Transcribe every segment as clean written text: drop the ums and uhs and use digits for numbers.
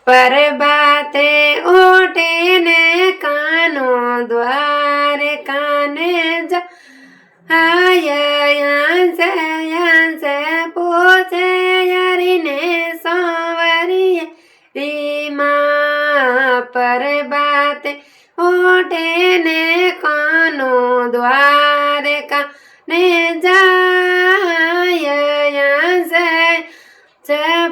परबाते ओटे ने कानो द्वार काने जा आय यांस पोचे यारी ने सांवरिये रीमा परबाते ओटे ने कानो द्वार काने जाय यांस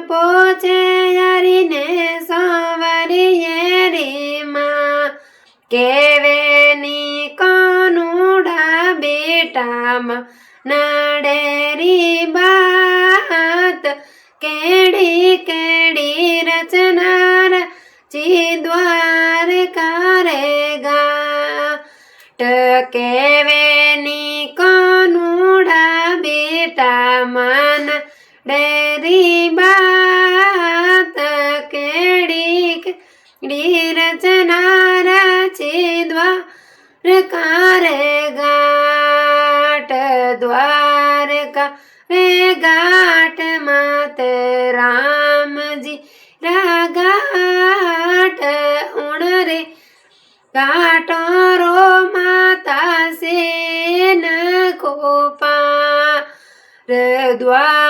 पोचे यारी ने सांवरिये रीमा केवेनी कानूडा बेटा नडेरी बात केड़ी केड़ी रचना द्वार करेगा टकेवेनी कानूडा बेटा मन डेरी बात केड़ी केड़ी रचना द्वार करेगा द्वारका रे घाट मात राम जी घाट उणरे घाटो रो माता से न को पार द्वार